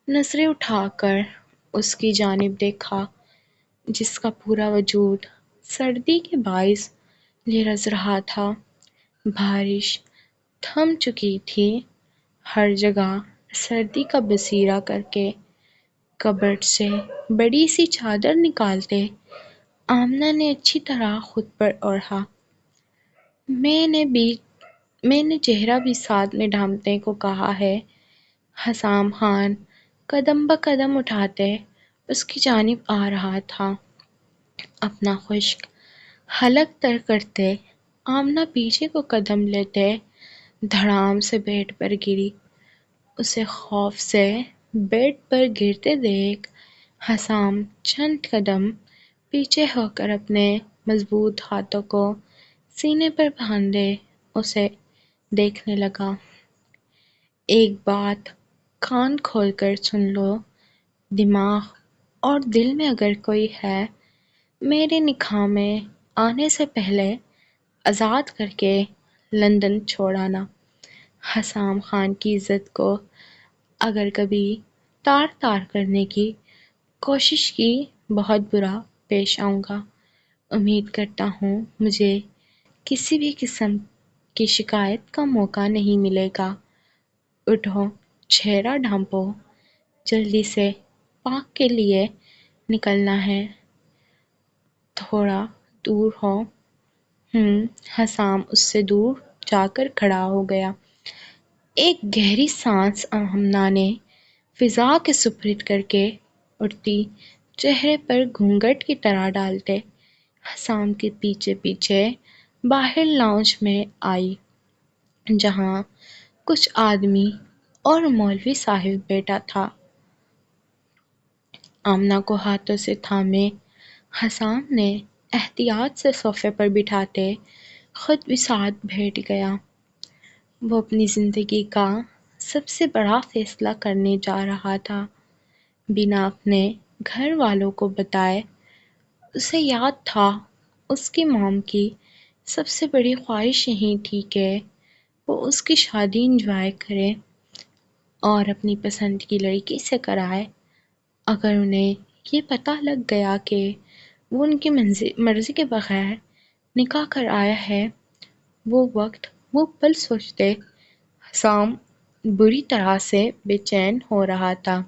نظریں اٹھا کر اس کی جانب دیکھا، جس کا پورا وجود سردی کے باعث لرز رہا تھا۔ بارش تھم چکی تھی۔ ہر جگہ سردی کا بصیرہ کر کے کبرڈ سے بڑی سی چادر نکالتے آمنہ نے اچھی طرح خود پر اوڑھا۔ میں نے چہرہ بھی ساتھ میں ڈھانپنے کو کہا ہے۔ حسام خان قدم بقدم اٹھاتے اس کی جانب آ رہا تھا۔ اپنا خشک حلق تر کرتے آمنہ پیچھے کو قدم لیتے دھڑام سے بیڈ پر گری۔ اسے خوف سے بیڈ پر گرتے دیکھ حسام چند قدم پیچھے ہو کر اپنے مضبوط ہاتھوں کو سینے پر باندھے اسے دیکھنے لگا۔ ایک بات کان کھول کر سن لو، دماغ اور دل میں اگر کوئی ہے، میرے نکاح میں آنے سے پہلے آزاد کر کے لندن چھوڑ آنا۔ حسام خان کی عزت کو اگر کبھی تار تار کرنے کی کوشش کی بہت برا پیش آؤں گا۔ امید کرتا ہوں مجھے کسی بھی قسم کی شکایت کا موقع نہیں ملے گا۔ اٹھو، چہرہ ڈھانپو، جلدی سے پارک کے لیے نکلنا ہے۔ تھوڑا دور ہو۔ حسام اس سے دور جا کر کھڑا ہو گیا۔ ایک گہری سانس آمنہ نے فضا کے سپرد کر کے اٹھتی چہرے پر گھونگھٹ کی طرح ڈالتے حسام کے پیچھے پیچھے باہر لاؤنج میں آئی، جہاں کچھ آدمی اور مولوی صاحب بیٹھا تھا۔ آمنہ کو ہاتھوں سے تھامے حسام نے احتیاط سے صوفے پر بٹھاتے خود بھی ساتھ بیٹھ گیا۔ وہ اپنی زندگی کا سب سے بڑا فیصلہ کرنے جا رہا تھا، بنا اپنے گھر والوں کو بتائے۔ اسے یاد تھا اس کی مام کی سب سے بڑی خواہش یہی تھی کہ وہ اس کی شادی انجوائے کرے اور اپنی پسند کی لڑکی سے کرائے۔ اگر انہیں یہ پتہ لگ گیا کہ وہ ان کی مرضی کے بغیر نکاح کر آیا ہے، وہ وقت وہ پل سوچتے حسام بری طرح سے بے چین ہو رہا تھا۔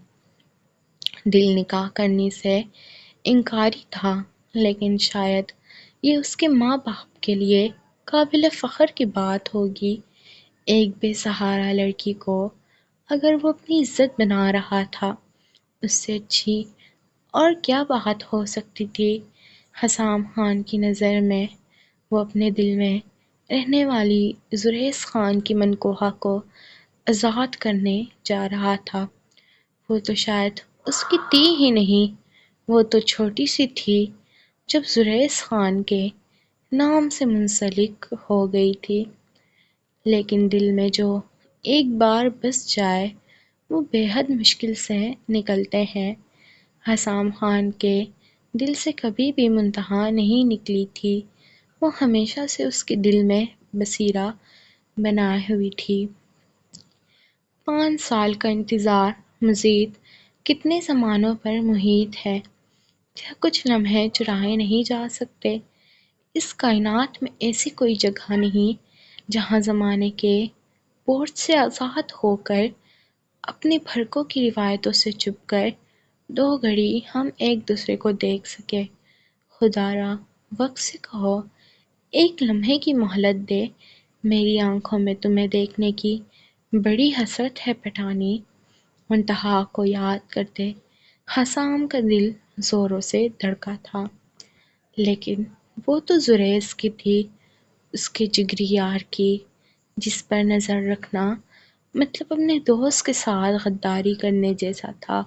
دل نکاح کرنے سے انکاری تھا، لیکن شاید یہ اس کے ماں باپ کے لیے قابل فخر کی بات ہوگی۔ ایک بے سہارا لڑکی کو اگر وہ اپنی عزت بنا رہا تھا، اس سے اچھی اور کیا بات ہو سکتی تھی؟ حسام خان کی نظر میں وہ اپنے دل میں رہنے والی زریس خان کی منقوہ کو آزاد کرنے جا رہا تھا۔ وہ تو شاید اس کی تھی ہی نہیں، وہ تو چھوٹی سی تھی جب زریس خان کے نام سے منسلک ہو گئی تھی، لیکن دل میں جو ایک بار بس جائے وہ بے حد مشکل سے نکلتے ہیں۔ حسام خان کے دل سے کبھی بھی منتہا نہیں نکلی تھی، وہ ہمیشہ سے اس کے دل میں بسیرا بنائے ہوئی تھی۔ 5 سال کا انتظار مزید کتنے زمانوں پر محیط ہے؟ کیا کچھ لمحے چرائے نہیں جا سکتے؟ اس کائنات میں ایسی کوئی جگہ نہیں جہاں زمانے کے بوجھ سے آزاد ہو کر اپنی بھڑکوں کی روایتوں سے چپ کر 2 گھڑی ہم ایک دوسرے کو دیکھ سکے۔ خدا را وقت سے کہو، ایک لمحے کی مہلت دے، میری آنکھوں میں تمہیں دیکھنے کی بڑی حسرت ہے پٹھانی۔ منتہا کو یاد کرتے حسام کا دل زوروں سے دھڑکا تھا، لیکن وہ تو زریس کی تھی، اس کے جگری یار کی، جس پر نظر رکھنا مطلب اپنے دوست کے ساتھ غداری کرنے جیسا تھا،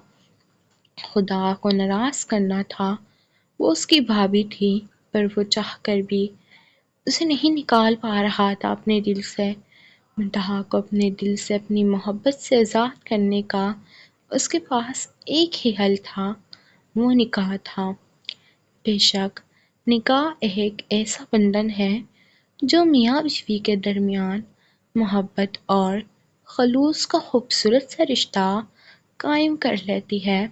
خدا کو ناراض کرنا تھا۔ وہ اس کی بھابھی تھی، پر وہ چاہ کر بھی اسے نہیں نکال پا رہا تھا اپنے دل سے۔ منتہا کو اپنے دل سے اپنی محبت سے آزاد کرنے کا اس کے پاس ایک ہی حل تھا، وہ نکاح تھا۔ بے شک نکاح ایک ایسا بندھن ہے جو میاں بیوی کے درمیان محبت اور خلوص کا خوبصورت سا رشتہ قائم کر لیتی ہے۔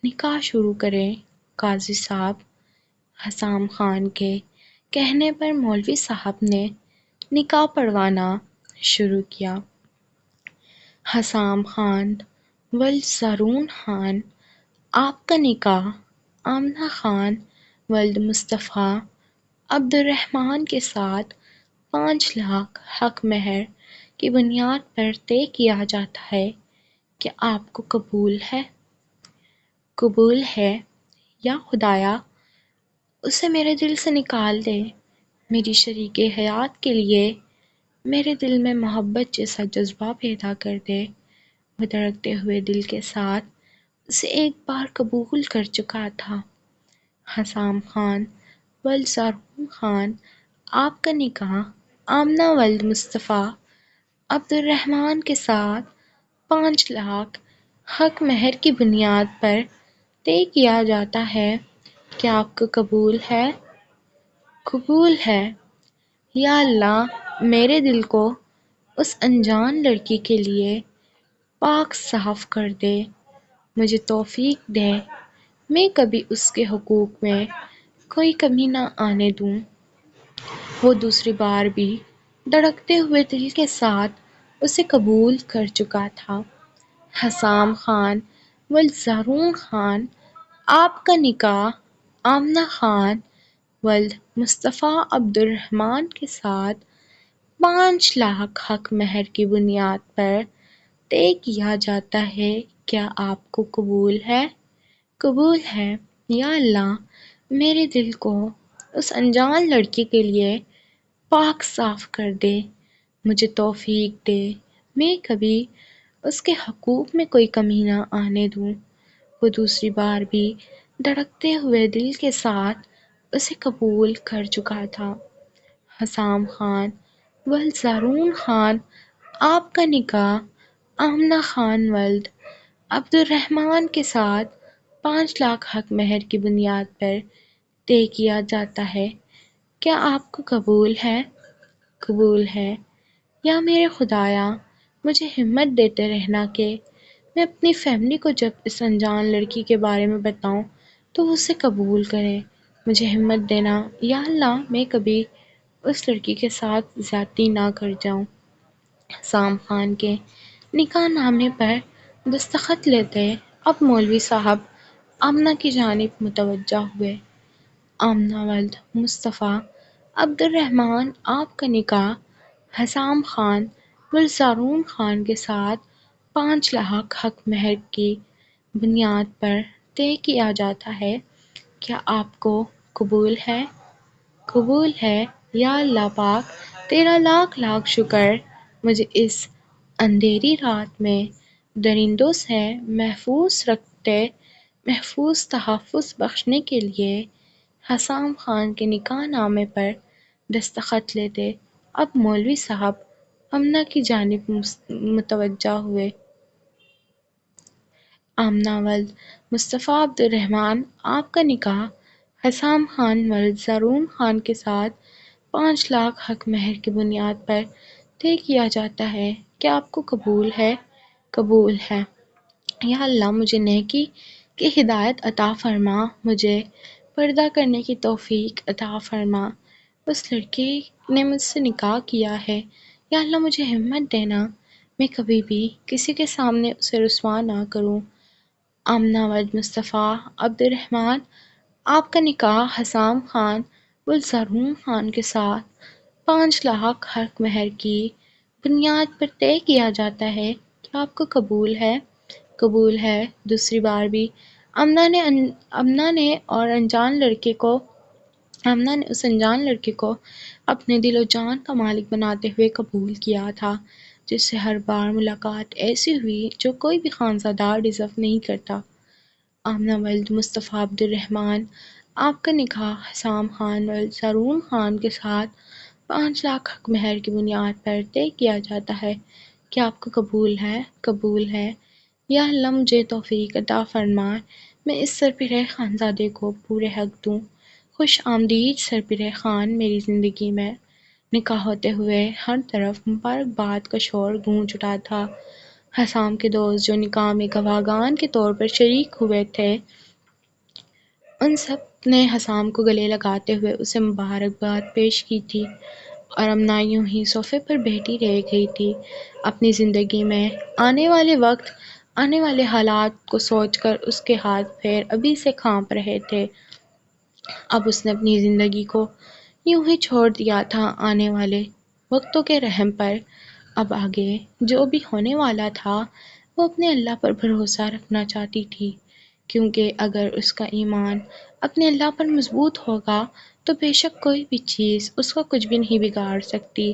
نکاح شروع کریں قاضی صاحب۔ حسام خان کے کہنے پر مولوی صاحب نے نکاح پڑھوانا شروع کیا۔ حسام خان ولد زرون خان، آپ کا نکاح آمنہ خان ولد مصطفیٰ عبدالرحمن کے ساتھ 5 لاکھ حق مہر کی بنیاد پر طے کیا جاتا ہے۔ کیا آپ کو قبول ہے؟ قبول ہے۔ یا خدایا اسے میرے دل سے نکال دے، میری شریک حیات کے لیے میرے دل میں محبت جیسا جذبہ پیدا کر دے۔ وہ دھڑکتے ہوئے دل کے ساتھ اسے ایک بار قبول کر چکا تھا۔ حسام خان ولد زرون خان، آپ کا نکاح آمنہ ولد مصطفیٰ عبدالرحمن کے ساتھ 5 لاکھ حق مہر کی بنیاد پر طے کیا جاتا ہے۔ کیا آپ کو قبول ہے؟ قبول ہے۔ یا اللہ میرے دل کو اس انجان لڑکی کے لیے پاک صاف کر دے، مجھے توفیق دے، میں کبھی اس کے حقوق میں کوئی کمی نہ آنے دوں۔ وہ دوسری بار بھی دھڑکتے ہوئے دل کے ساتھ اسے قبول کر چکا تھا۔ حسام خان ولد زرون خان، آپ کا نکاح آمنہ خان ولد مصطفیٰ عبدالرحمن کے ساتھ 5 لاکھ حق مہر کی بنیاد پر طے کیا جاتا ہے۔ کیا آپ کو قبول ہے؟ قبول ہے۔ یا اللہ میرے دل کو اس انجان لڑکی کے لیے پاک صاف کر دے، مجھے توفیق دے، میں کبھی اس کے حقوق میں کوئی کمی نہ آنے دوں۔ وہ دوسری بار بھی دھڑکتے ہوئے دل کے ساتھ اسے قبول کر چکا تھا۔ حسام خان ولد زرون خان، آپ کا نکاح آمنہ خان ولد عبدالرحمن کے ساتھ 5 لاکھ حق مہر کی بنیاد پر طے کیا جاتا ہے۔ کیا آپ کو قبول ہے؟ قبول ہے۔ یا میرے خدایا مجھے ہمت دیتے رہنا کہ میں اپنی فیملی کو جب اس انجان لڑکی کے بارے میں بتاؤں تو وہ اسے قبول کریں، مجھے ہمت دینا یا اللہ میں کبھی اس لڑکی کے ساتھ زیادتی نہ کر جاؤں۔ حسام خان کے نکاح نامے پر دستخط لیتے اب مولوی صاحب آمنہ کی جانب متوجہ ہوئے۔ آمنہ ولد مصطفیٰ عبد الرحمن آپ کا نکاح حسام خان ولد خان کے ساتھ 5 لاکھ حق مہر کی بنیاد پر طے کیا جاتا ہے، کیا آپ کو قبول ہے؟ قبول ہے۔ یا اللہ پاک تیرا لاکھ لاکھ شکر، مجھے اس اندھیری رات میں درندوں سے محفوظ تحفظ بخشنے کے لیے۔ حسام خان کے نکاح نامے پر دستخط لیتے اب مولوی صاحب آمنہ کی جانب متوجہ ہوئے۔ آمنہ ولد مصطفیٰ عبد الرحمن آپ کا نکاح حسام خان ولد زرون خان کے ساتھ 5 لاکھ حق مہر کی بنیاد پر طے کیا جاتا ہے، کیا آپ کو قبول ہے؟ قبول ہے۔ یا اللہ مجھے نیکی کی ہدایت عطا فرما، مجھے پردہ کرنے کی توفیق عطا فرما۔ اس لڑکی نے مجھ سے نکاح کیا ہے، یا اللہ مجھے ہمت دینا، میں کبھی بھی کسی کے سامنے اسے رسوا نہ کروں۔ آمنہ ولد مصطفیٰ عبد الرحمن آپ کا نکاح حسام خان ولد زرون خان کے ساتھ 5 لاکھ حق مہر کی بنیاد پر طے کیا جاتا ہے، کیا آپ کو قبول ہے؟ قبول ہے۔ دوسری بار بھی آمنہ نے اس انجان لڑکے کو اپنے دل و جان کا مالک بناتے ہوئے قبول کیا تھا، جس سے ہر بار ملاقات ایسی ہوئی جو کوئی بھی خانزادہ ڈیزرو نہیں کرتا۔ آمنہ ولد مصطفیٰ عبد الرحمن آپ کا نکاح حسام خان ولد زرون خان کے ساتھ 5 لاکھ حق مہر کی بنیاد پر طے کیا جاتا ہے، کیا آپ کو قبول ہے؟ قبول ہے۔ یا اللہ مجھے توفیق عطا فرما، میں اس سربراہ خانزادے کو پورے حق دوں۔ خوش آمدید سربراہ خان میری زندگی میں۔ نکاح ہوتے ہوئے ہر طرف مبارکباد کا شور گونج اٹھا تھا۔ حسام کے دوست جو نکاح میں گواہان کے طور پر شریک ہوئے تھے، ان سب نے حسام کو گلے لگاتے ہوئے اسے مبارکباد پیش کی تھی، اور آمنہ یوں ہی صوفے پر بیٹھی رہ گئی تھی، اپنی زندگی میں آنے والے وقت، آنے والے حالات کو سوچ کر اس کے ہاتھ پیر ابھی سے کانپ رہے تھے۔ اب اس نے اپنی زندگی کو یوں ہی چھوڑ دیا تھا آنے والے وقتوں کے رحم پر۔ اب آگے جو بھی ہونے والا تھا وہ اپنے اللہ پر بھروسہ رکھنا چاہتی تھی، کیونکہ اگر اس کا ایمان اپنے اللہ پر مضبوط ہوگا تو بے شک کوئی بھی چیز اس کا کچھ بھی نہیں بگاڑ سکتی۔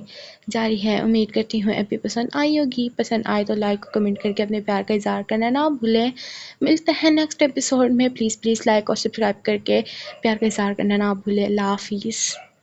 جاری ہے، امید کرتی ہوں ایپی پسند آئی ہوگی، پسند آئے تو لائک اور کمنٹ کر کے اپنے پیار کا اظہار کرنا نہ بھولیں۔ ملتے ہیں نیکسٹ ایپیسوڈ میں، پلیز لائک اور سبسکرائب کر کے پیار کا اظہار کرنا نہ بھولیں۔ اللہ حافظ۔